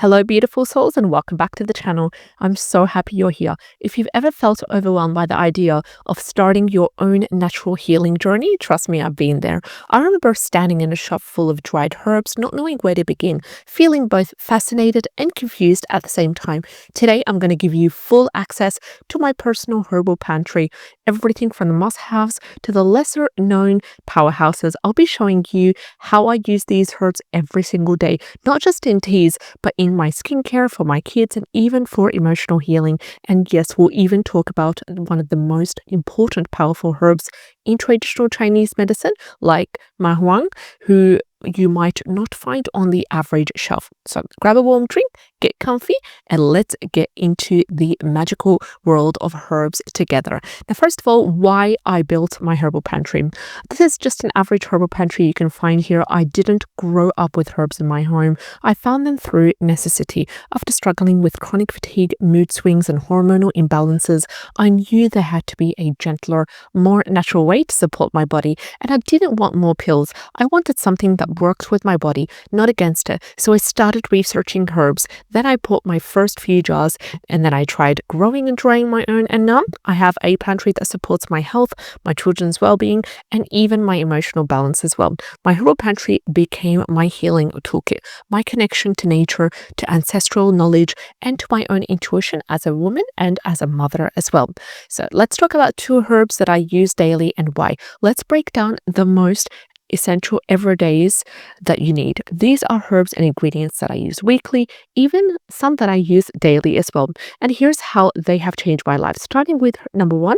Hello, beautiful souls, and welcome back to the channel. I'm so happy you're here. If you've ever felt overwhelmed by the idea of starting your own natural healing journey, trust me, I've been there. I remember standing in a shop full of dried herbs, not knowing where to begin, feeling both fascinated and confused at the same time. Today, I'm going to give you full access to my personal herbal pantry, everything from the must-haves to the lesser-known powerhouses. I'll be showing you how I use these herbs every single day, not just in teas, but in my skincare, for my kids, and even for emotional healing. And yes, we'll even talk about one of the most important powerful herbs in traditional Chinese medicine, like Huang, who you might not find on the average shelf. So grab a warm drink, get comfy, and let's get into the magical world of herbs together. Now, first of all, why I built my herbal pantry. This is just an average herbal pantry you can find here. I didn't grow up with herbs in my home. I found them through necessity. After struggling with chronic fatigue, mood swings, and hormonal imbalances, I knew there had to be a gentler, more natural way to support my body, and I didn't want more pills. I wanted something that worked with my body, not against it. So I started researching herbs. Then I bought my first few jars, and then I tried growing and drying my own, and now I have a pantry that supports my health, my children's well-being, and even my emotional balance as well. My herbal pantry became my healing toolkit, my connection to nature, to ancestral knowledge, and to my own intuition as a woman and as a mother as well. So let's talk about two herbs that I use daily and why. Let's break down the most essential everydays that you need. These are herbs and ingredients that I use weekly, even some that I use daily as well. And here's how they have changed my life. Starting with number one,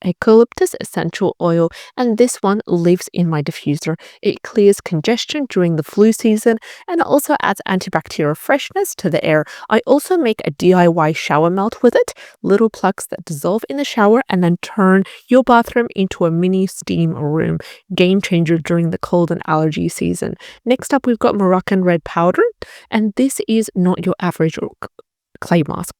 Eucalyptus essential oil, and this one lives in my diffuser. It clears congestion during the flu season and also adds antibacterial freshness to the air. I also make a DIY shower melt with it, little plugs that dissolve in the shower and then turn your bathroom into a mini steam room. Game changer during the cold and allergy season. Next up, we've got Moroccan red powder, and this is not your average clay mask.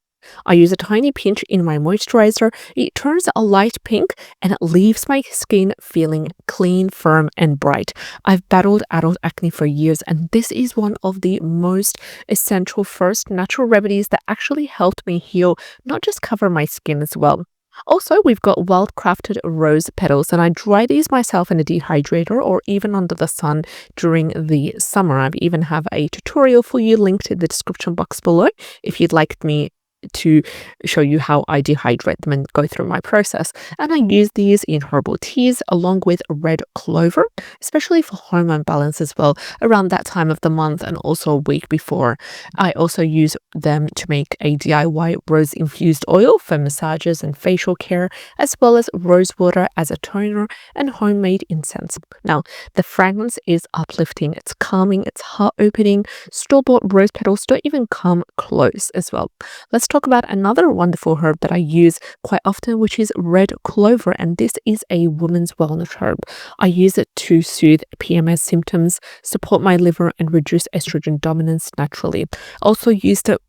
I use a tiny pinch in my moisturizer. It turns a light pink and it leaves my skin feeling clean, firm, and bright. I've battled adult acne for years, and this is one of the most essential first natural remedies that actually helped me heal, not just cover my skin as well. Also, we've got well-crafted rose petals, and I dry these myself in a dehydrator or even under the sun during the summer. I even have a tutorial for you linked in the description box below if you'd like me to show you how I dehydrate them and go through my process. And I use these in herbal teas along with red clover, especially for hormone balance as well, around that time of the month and also a week before. I also use them to make a DIY rose infused oil for massages and facial care, as well as rose water as a toner and homemade incense. Now, the fragrance is uplifting, it's calming, it's heart opening. Store-bought rose petals don't even come close as well. Let's talk about another wonderful herb that I use quite often, which is red clover, and this is a woman's wellness herb. I use it to soothe PMS symptoms, support my liver, and reduce estrogen dominance naturally. Also used it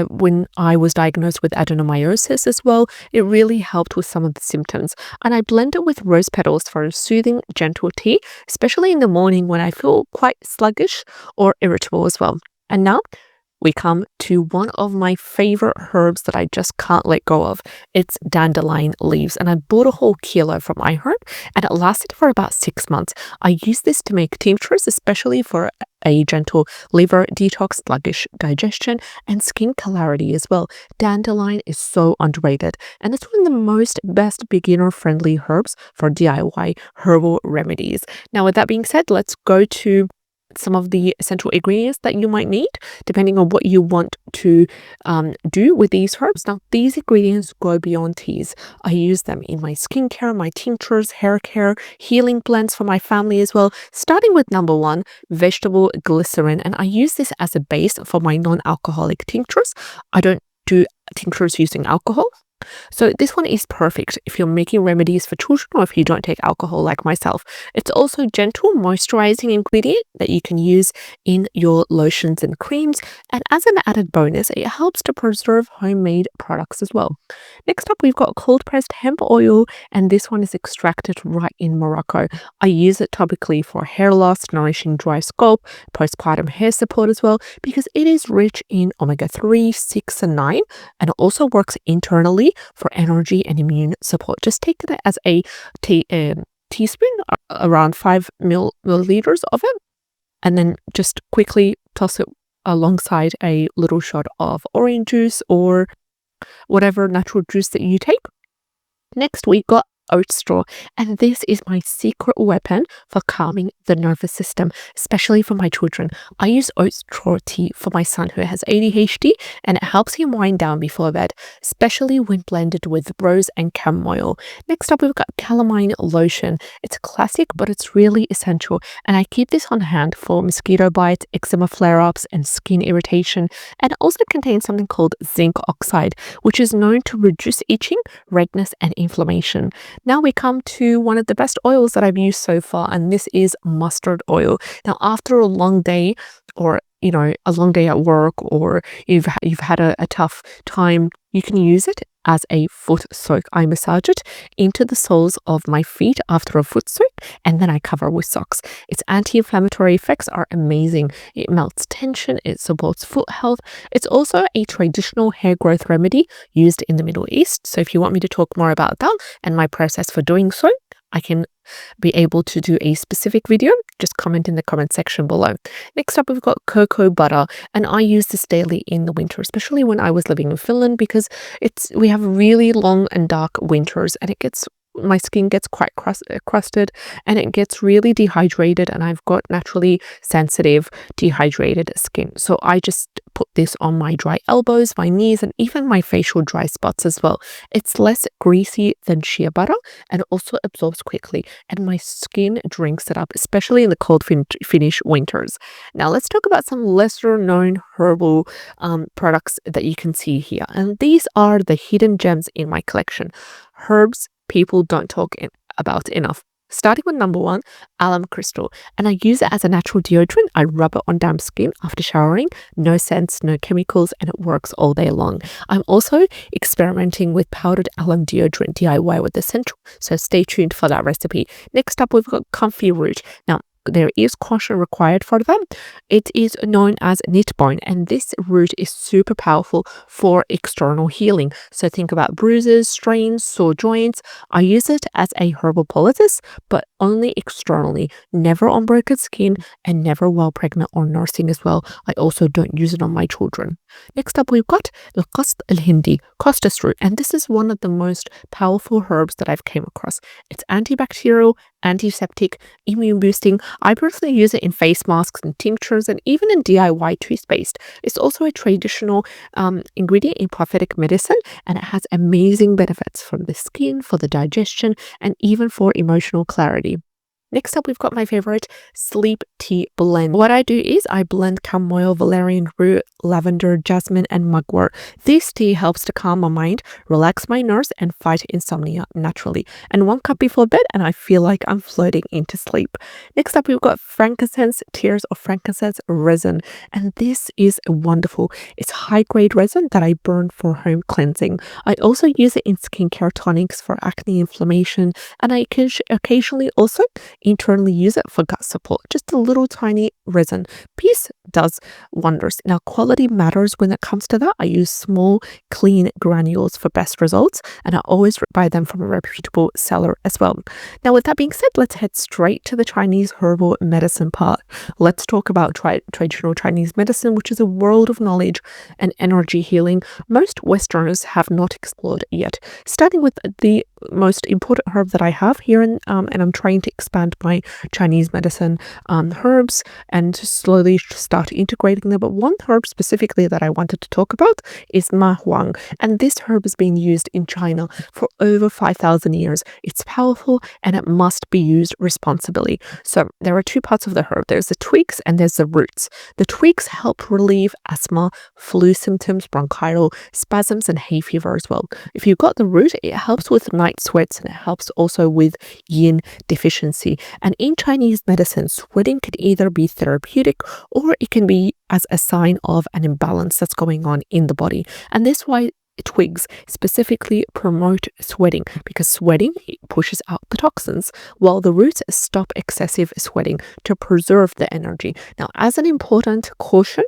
when I was diagnosed with adenomyosis as well. It really helped with some of the symptoms, and I blend it with rose petals for a soothing, gentle tea, especially in the morning when I feel quite sluggish or irritable as well. And now we come to one of my favorite herbs that I just can't let go of. It's dandelion leaves, and I bought a whole kilo from iHerb, and it lasted for about 6 months. I use this to make tinctures, especially for a gentle liver detox, sluggish digestion, and skin clarity as well. Dandelion is so underrated, and it's one of the most best beginner-friendly herbs for DIY herbal remedies. Now, with that being said, let's go to some of the essential ingredients that you might need depending on what you want to do with these herbs. Now, these ingredients go beyond teas. I use them in my skincare, my tinctures, hair care, healing blends for my family as well. Starting with number one, vegetable glycerin, and I use this as a base for my non-alcoholic tinctures. I don't do tinctures using alcohol. So this one is perfect if you're making remedies for children or if you don't take alcohol like myself. It's also gentle, moisturizing ingredient that you can use in your lotions and creams. And as an added bonus, it helps to preserve homemade products as well. Next up, we've got cold pressed hemp oil, and this one is extracted right in Morocco. I use it topically for hair loss, nourishing dry scalp, postpartum hair support as well, because it is rich in omega-3, 6, and 9, and it also works internally for energy and immune support. Just take it as a teaspoon, around 5 milliliters of it, and then just quickly toss it alongside a little shot of orange juice or whatever natural juice that you take. Next, we got oat straw, and this is my secret weapon for calming the nervous system, especially for my children. I use oat straw tea for my son who has ADHD, and it helps him wind down before bed, especially when blended with rose and chamomile. Next up, we've got calamine lotion. It's a classic, but it's really essential, and I keep this on hand for mosquito bites, eczema flare-ups, and skin irritation. And it also contains something called zinc oxide, which is known to reduce itching, redness, and inflammation. Now we come to one of the best oils that I've used so far, and this is mustard oil. Now, after a long day, or a long day at work, or you've had a tough time, you can use it as a foot soak. I massage it into the soles of my feet after a foot soak, and then I cover with socks. Its anti-inflammatory effects are amazing. It melts tension, it supports foot health. It's also a traditional hair growth remedy used in the Middle East. So if you want me to talk more about that and my process for doing so, I can be able to do a specific video. Just comment in the comment section below. Next up, we've got cocoa butter, and I use this daily in the winter, especially when I was living in Finland, because we have really long and dark winters, and my skin gets quite crusted, and it gets really dehydrated, and I've got naturally sensitive dehydrated skin. So I just put this on my dry elbows, my knees, and even my facial dry spots as well. It's less greasy than shea butter, and it also absorbs quickly, and my skin drinks it up, especially in the cold Finnish winters. Now let's talk about some lesser known herbal products that you can see here, and these are the hidden gems in my collection. Herbs people don't talk about enough. Starting with number 1, alum crystal, and I use it as a natural deodorant. I rub it on damp skin after showering. No scents, no chemicals, and it works all day long. I'm also experimenting with powdered alum deodorant DIY with essential, so stay tuned for that recipe. Next up, we've got comfrey root. Now, there is caution required for them. It is known as knitbone, and this root is super powerful for external healing. So think about bruises, strains, sore joints. I use it as a herbal poultice, but only externally, never on broken skin, and never while pregnant or nursing as well. I also don't use it on my children. Next up, we've got Al-Qast al-Hindi, Costus root, and this is one of the most powerful herbs that I've came across. It's antibacterial, antiseptic, immune boosting. I personally use it in face masks and tinctures, and even in DIY toothpaste. It's also a traditional ingredient in prophetic medicine, and it has amazing benefits for the skin, for the digestion, and even for emotional clarity. Next up, we've got my favorite sleep tea blend. What I do is I blend chamomile, valerian root, lavender, jasmine, and mugwort. This tea helps to calm my mind, relax my nerves, and fight insomnia naturally. And 1 cup before bed, and I feel like I'm floating into sleep. Next up, we've got frankincense, tears of frankincense resin. And this is wonderful. It's high-grade resin that I burn for home cleansing. I also use it in skincare tonics for acne, inflammation, and I can occasionally also internally use it for gut support. Just a little tiny resin piece does wonders. Now, quality matters when it comes to that. I use small, clean granules for best results, and I always buy them from a reputable seller as well. Now, with that being said, let's head straight to the Chinese herbal medicine part. Let's talk about traditional Chinese medicine, which is a world of knowledge and energy healing most Westerners have not explored yet. Starting with the most important herb that I have here, and I'm trying to expand expand my Chinese medicine herbs and slowly start integrating them. But one herb specifically that I wanted to talk about is Huang, and this herb has been used in China for over 5,000 years. It's powerful and it must be used responsibly. So there are two parts of the herb. There's the twigs and there's the roots. The twigs help relieve asthma, flu symptoms, bronchial spasms, and hay fever as well. If you've got the root, it helps with night sweats and it helps also with yin deficiency. And in Chinese medicine, sweating can either be therapeutic or it can be as a sign of an imbalance that's going on in the body. And this is why twigs specifically promote sweating, because sweating pushes out the toxins, while the roots stop excessive sweating to preserve the energy. Now, as an important caution,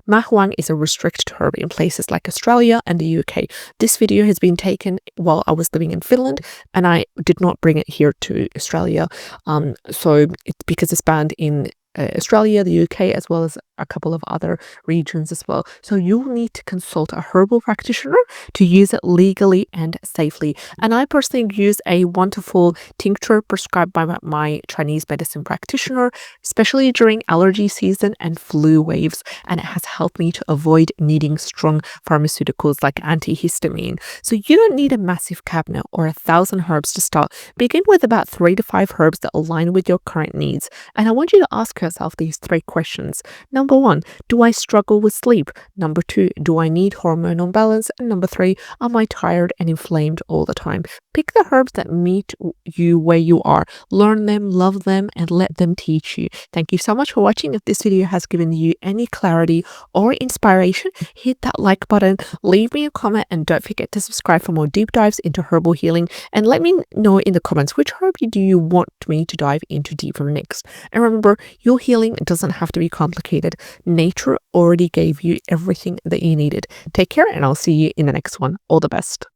Huang is a restricted herb in places like Australia and the UK. This video has been taken while I was living in Finland, and I did not bring it here to Australia. So it's because it's banned in Australia, the UK, as well as a couple of other regions as well. So you'll need to consult a herbal practitioner to use it legally and safely. And I personally use a wonderful tincture prescribed by my Chinese medicine practitioner, especially during allergy season and flu waves. And it has helped me to avoid needing strong pharmaceuticals like antihistamine. So you don't need a massive cabinet or 1,000 herbs to start. Begin with about 3 to 5 herbs that align with your current needs. And I want you to ask yourself these 3 questions. Number 1, do I struggle with sleep? Number 2, do I need hormonal balance? And number 3, am I tired and inflamed all the time? Pick the herbs that meet you where you are. Learn them, love them, and let them teach you. Thank you so much for watching. If this video has given you any clarity or inspiration, hit that like button, leave me a comment, and don't forget to subscribe for more deep dives into herbal healing. And let me know in the comments, which herb do you want me to dive into deeper next? And remember, your healing doesn't have to be complicated. Nature already gave you everything that you needed. Take care, and I'll see you in the next one. All the best.